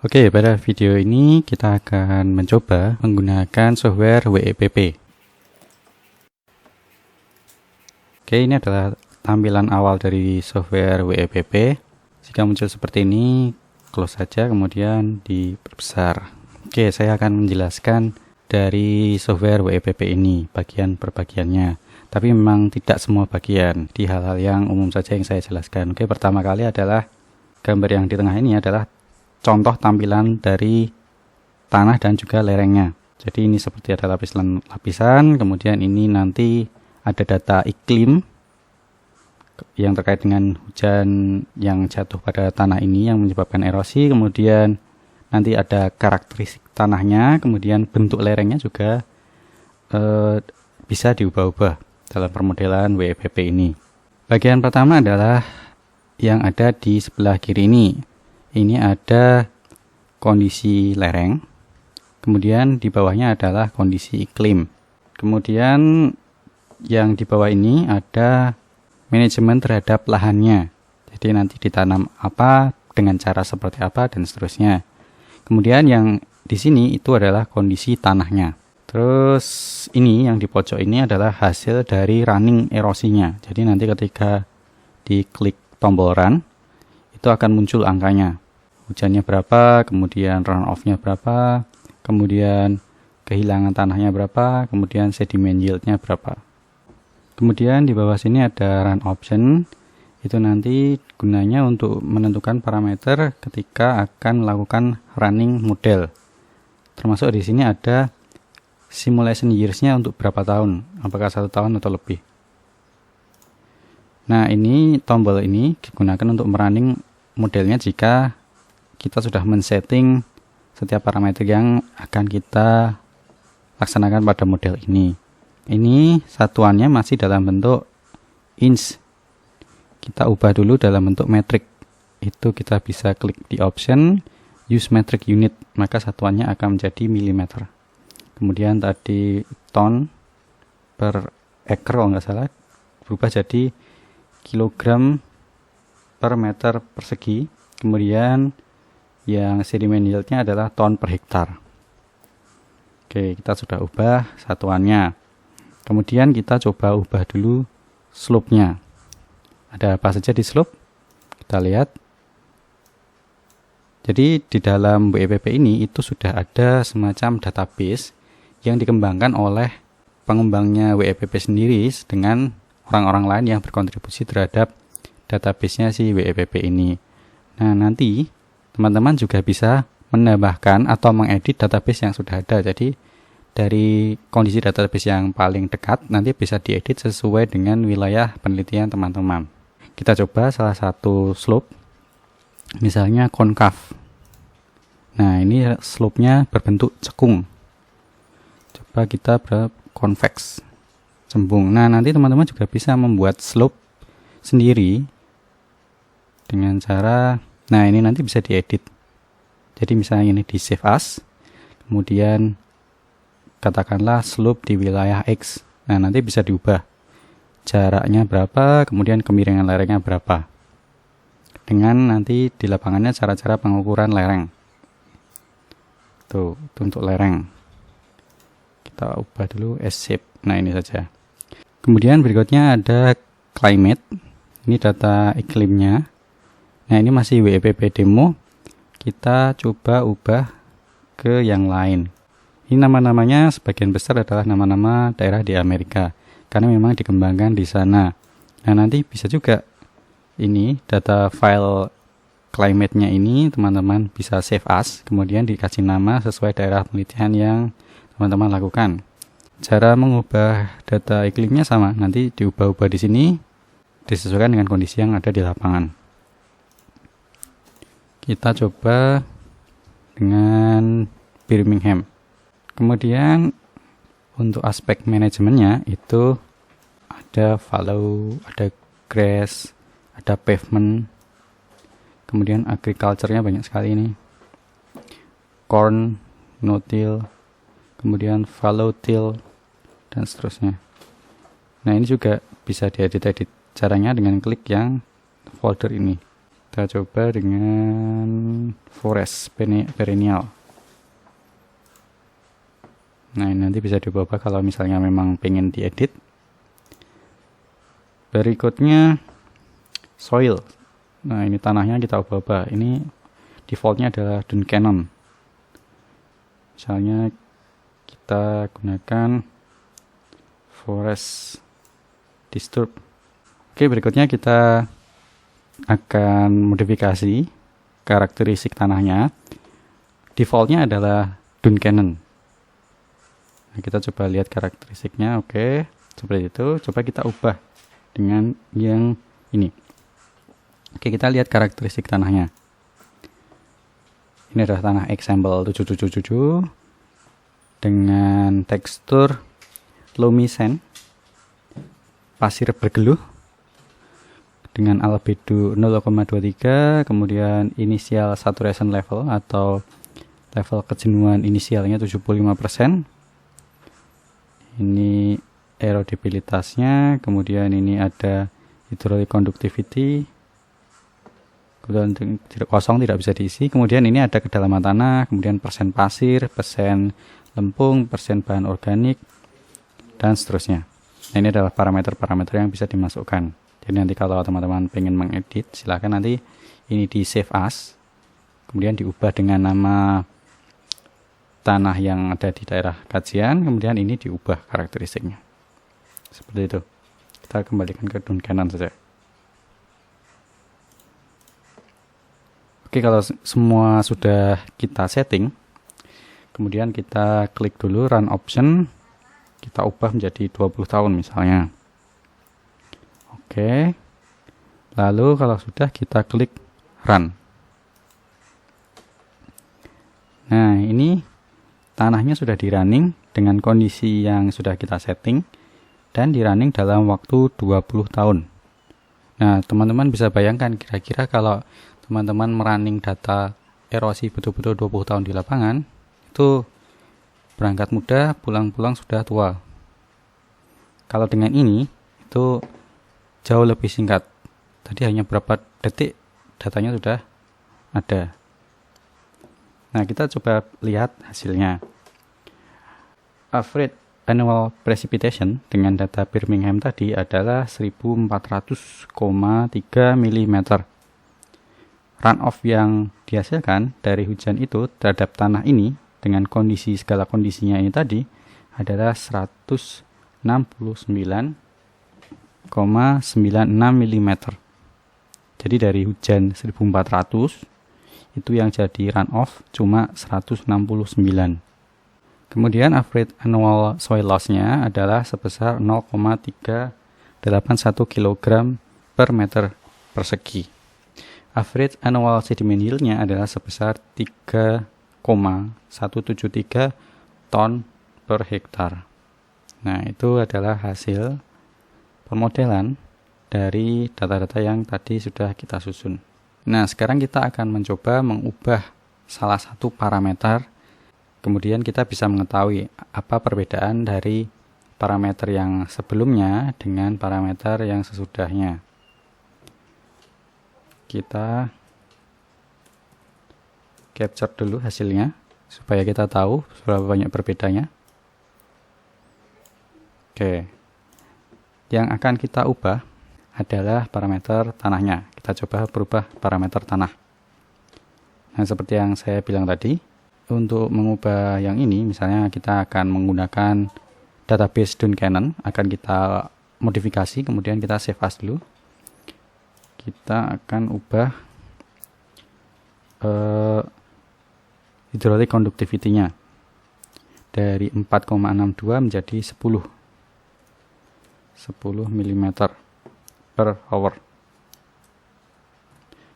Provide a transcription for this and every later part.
Oke, pada video ini kita akan mencoba menggunakan software WEPP. Oke, ini adalah tampilan awal dari software WEPP. Jika muncul seperti ini, close saja, kemudian diperbesar. Oke, saya akan menjelaskan dari software WEPP ini, bagian per bagiannya. Tapi memang tidak semua bagian, di hal-hal yang umum saja yang saya jelaskan. Oke, pertama kali adalah gambar yang di tengah ini adalah contoh tampilan dari tanah dan juga lerengnya. Jadi ini seperti ada lapisan, kemudian ini nanti ada data iklim yang terkait dengan hujan yang jatuh pada tanah ini yang menyebabkan erosi, kemudian nanti ada karakteristik tanahnya, kemudian bentuk lerengnya juga bisa diubah-ubah dalam permodelan WEPP ini. Bagian pertama adalah yang ada di sebelah kiri ini. Ini ada kondisi lereng, kemudian di bawahnya adalah kondisi iklim. Kemudian yang di bawah ini ada manajemen terhadap lahannya. Jadi nanti ditanam apa, dengan cara seperti apa, dan seterusnya. Kemudian yang di sini itu adalah kondisi tanahnya. Terus ini yang di pojok ini adalah hasil dari running erosinya. Jadi nanti ketika diklik tombol run, itu akan muncul angkanya. Hujannya berapa, kemudian runoff-nya berapa, kemudian kehilangan tanahnya berapa, kemudian sedimen yield-nya berapa. Kemudian di bawah sini ada run option. Itu nanti gunanya untuk menentukan parameter ketika akan melakukan running model. Termasuk di sini ada simulation years-nya untuk berapa tahun, apakah 1 tahun atau lebih. Nah, ini tombol ini digunakan untuk merunning modelnya jika kita sudah men-setting setiap parameter yang akan kita laksanakan pada model ini. Ini satuannya masih dalam bentuk inch. Kita ubah dulu dalam bentuk metrik. Itu kita bisa klik di option use metric unit, maka satuannya akan menjadi milimeter. Kemudian tadi ton per acre kalau nggak salah berubah jadi kilogram per meter persegi. Kemudian yang sedimen yield-nya adalah ton per hektar. Oke, kita sudah ubah satuannya. Kemudian kita coba ubah dulu slope-nya. Ada apa saja di slope? Kita lihat. Jadi di dalam WEPP ini itu sudah ada semacam database yang dikembangkan oleh pengembangnya WEPP sendiri dengan orang-orang lain yang berkontribusi terhadap database-nya si WEPP ini. Nah, nanti teman-teman juga bisa menambahkan atau mengedit database yang sudah ada. Jadi dari kondisi database yang paling dekat nanti bisa diedit sesuai dengan wilayah penelitian teman-teman. Kita coba salah satu slope, misalnya konkav. Nah, ini slope-nya berbentuk cekung. Coba kita konveks, cembung. Nah, nanti teman-teman juga bisa membuat slope sendiri dengan cara, nah ini nanti bisa diedit. Jadi misalnya ini di save as, kemudian katakanlah slope di wilayah X. Nah, nanti bisa diubah jaraknya berapa, kemudian kemiringan lerengnya berapa. Dengan nanti di lapangannya cara-cara pengukuran lereng. Tuh, itu untuk lereng. Kita ubah dulu as shape. Nah, ini saja. Kemudian berikutnya ada climate. Ini data iklimnya. Nah, ini masih WEPP demo. Kita coba ubah ke yang lain. Ini nama-namanya sebagian besar adalah nama-nama daerah di Amerika, karena memang dikembangkan di sana. Nah, nanti bisa juga ini data file climate-nya ini teman-teman bisa save as, kemudian dikasih nama sesuai daerah penelitian yang teman-teman lakukan. Cara mengubah data iklimnya sama, nanti diubah-ubah di sini disesuaikan dengan kondisi yang ada di lapangan. Kita coba dengan Birmingham. Kemudian untuk aspek manajemennya itu ada fallow, ada grass, ada pavement. Kemudian agriculture-nya banyak sekali ini. Corn, no-till, kemudian fallow till, dan seterusnya. Nah, ini juga bisa diedit-edit. Caranya dengan klik yang folder ini. Kita coba dengan forest perennial. Nah, ini nanti bisa diubah kalau misalnya memang pengen diedit. Berikutnya soil. Nah, ini tanahnya kita ubah-ubah. Ini defaultnya adalah Duncannon. Misalnya kita gunakan forest disturb. Oke, berikutnya kita akan modifikasi karakteristik tanahnya. Defaultnya adalah Duncannon. Nah, kita coba lihat karakteristiknya. Oke, seperti itu. Coba kita ubah dengan yang ini. Oke, kita lihat karakteristik tanahnya. Ini adalah tanah example 777 dengan tekstur loamy sand, pasir bergeluh dengan albedo 0,23, kemudian initial saturation level atau level kejenuhan inisialnya 75%. Ini erodibilitasnya, kemudian ini ada hydraulic conductivity, kemudian kosong tidak bisa diisi, kemudian ini ada kedalaman tanah, kemudian persen pasir, persen lempung, persen bahan organik, dan seterusnya. Nah, ini adalah parameter-parameter yang bisa dimasukkan. Jadi nanti kalau teman-teman pengen mengedit, silahkan nanti ini di save as, kemudian diubah dengan nama tanah yang ada di daerah kajian, kemudian ini diubah karakteristiknya. Seperti itu. Kita kembalikan ke Duncannon saja. Oke, kalau semua sudah kita setting, kemudian kita klik dulu run option, kita ubah menjadi 20 tahun misalnya. Oke, lalu kalau sudah kita klik run. Nah, ini tanahnya sudah di running dengan kondisi yang sudah kita setting dan di running dalam waktu 20 tahun. Nah, teman-teman bisa bayangkan kira-kira kalau teman-teman merunning data erosi betul-betul 20 tahun di lapangan, itu berangkat muda, pulang-pulang sudah tua. Kalau dengan ini, itu jauh lebih singkat. Tadi hanya berapa detik datanya sudah ada. Nah, kita coba lihat hasilnya. Average annual precipitation dengan data Birmingham tadi adalah 1400,3 mm. Runoff yang dihasilkan dari hujan itu terhadap tanah ini dengan kondisi segala kondisinya ini tadi adalah 169,96 mm. Jadi dari hujan 1400 itu yang jadi runoff cuma 169. Kemudian average annual soil loss-nya adalah sebesar 0,381 kg per meter persegi. Average annual sediment yield-nya adalah sebesar 3,173 ton per hektar. Nah, itu adalah hasil pemodelan dari data-data yang tadi sudah kita susun. Nah, sekarang kita akan mencoba mengubah salah satu parameter, kemudian kita bisa mengetahui apa perbedaan dari parameter yang sebelumnya dengan parameter yang sesudahnya. Kita capture dulu hasilnya, supaya kita tahu berapa banyak perbedaannya. Oke, yang akan kita ubah adalah parameter tanahnya. Kita coba berubah parameter tanah. Nah, seperti yang saya bilang tadi, untuk mengubah yang ini, misalnya kita akan menggunakan database Duncannon, akan kita modifikasi, kemudian kita save as dulu. Kita akan ubah hydraulic conductivity-nya dari 4,62 menjadi 10 mm per hour.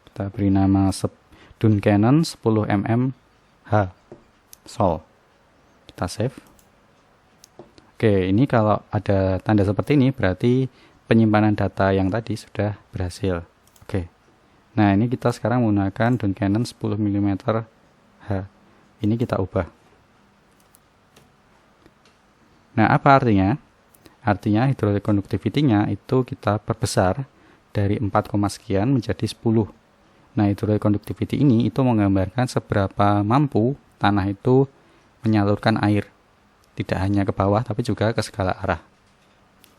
Kita beri nama Duncannon 10 mm H sol. Kita save. Oke, ini kalau ada tanda seperti ini berarti penyimpanan data yang tadi sudah berhasil. Oke. Nah, ini kita sekarang menggunakan Duncannon 10 mm H. Ini kita ubah. Nah, apa artinya? Artinya hydraulic conductivity-nya itu kita perbesar dari 4, sekian menjadi 10. Nah, hydraulic conductivity ini itu menggambarkan seberapa mampu tanah itu menyalurkan air, tidak hanya ke bawah tapi juga ke segala arah.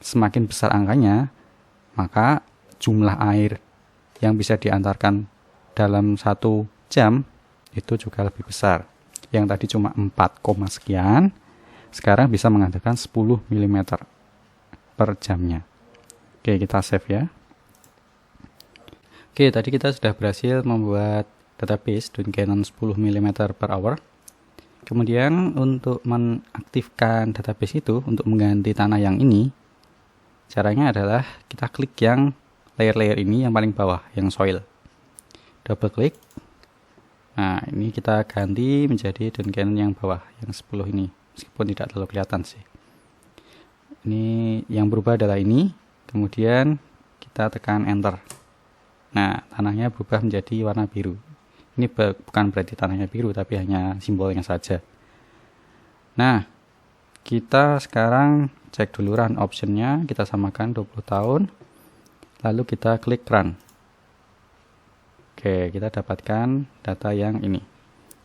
Semakin besar angkanya, maka jumlah air yang bisa diantarkan dalam 1 jam itu juga lebih besar. Yang tadi cuma 4, sekian, sekarang bisa mengatakan 10 mm per jamnya. Oke, kita save ya. Oke, tadi kita sudah berhasil membuat database Duncannon 10 mm per hour. Kemudian untuk mengaktifkan database itu, untuk mengganti tanah yang ini, caranya adalah kita klik yang layer-layer ini yang paling bawah, yang soil. Double klik. Nah, ini kita ganti menjadi Duncannon yang bawah, yang 10 ini. Meskipun tidak terlalu kelihatan sih. Ini yang berubah adalah ini. Kemudian kita tekan enter. Nah, tanahnya berubah menjadi warna biru. Ini bukan berarti tanahnya biru, tapi hanya simbolnya saja. Nah, kita sekarang cek dulu run optionnya. Kita samakan 20 tahun. Lalu kita klik run. Oke, kita dapatkan data yang ini.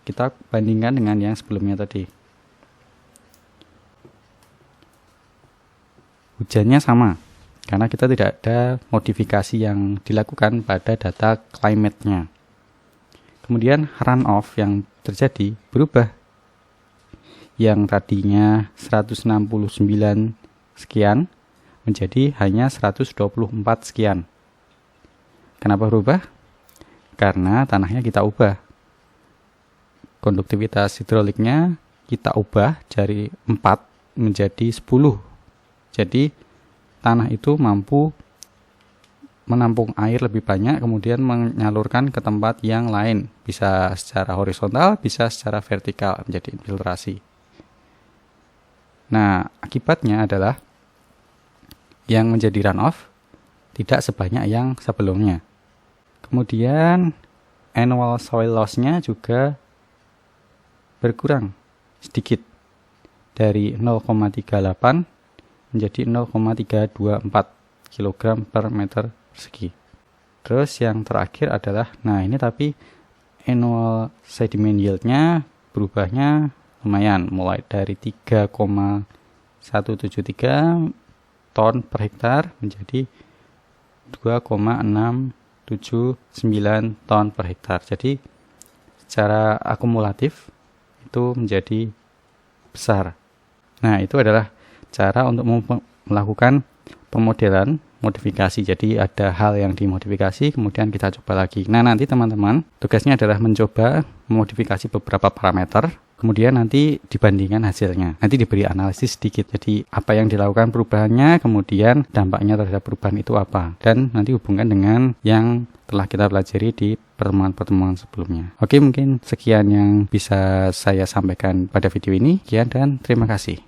Kita bandingkan dengan yang sebelumnya tadi. Hujannya sama, karena kita tidak ada modifikasi yang dilakukan pada data climate-nya. Kemudian runoff yang terjadi berubah. Yang tadinya 169 sekian menjadi hanya 124 sekian. Kenapa berubah? Karena tanahnya kita ubah. Konduktivitas hidroliknya kita ubah dari 4 menjadi 10. Jadi tanah itu mampu menampung air lebih banyak, kemudian menyalurkan ke tempat yang lain. Bisa secara horizontal, bisa secara vertikal, menjadi infiltrasi. Nah, akibatnya adalah yang menjadi runoff tidak sebanyak yang sebelumnya. Kemudian annual soil loss-nya juga berkurang sedikit dari 0,38 menjadi 0,324 kg per meter persegi. Terus yang terakhir adalah, nah ini tapi annual sediment yield-nya berubahnya lumayan, mulai dari 3,173 ton per hektar menjadi 2,679 ton per hektar. Jadi secara akumulatif itu menjadi besar. Nah, itu adalah cara untuk melakukan pemodelan modifikasi. Jadi ada hal yang dimodifikasi, kemudian kita coba lagi. Nah, nanti teman-teman tugasnya adalah mencoba memodifikasi beberapa parameter, kemudian nanti dibandingkan hasilnya. Nanti diberi analisis sedikit. Jadi apa yang dilakukan perubahannya, kemudian dampaknya terhadap perubahan itu apa. Dan nanti hubungkan dengan yang telah kita pelajari di pertemuan-pertemuan sebelumnya. Oke, mungkin sekian yang bisa saya sampaikan pada video ini. Sekian dan terima kasih.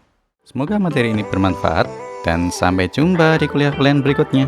Semoga materi ini bermanfaat dan sampai jumpa di kuliah kalian berikutnya.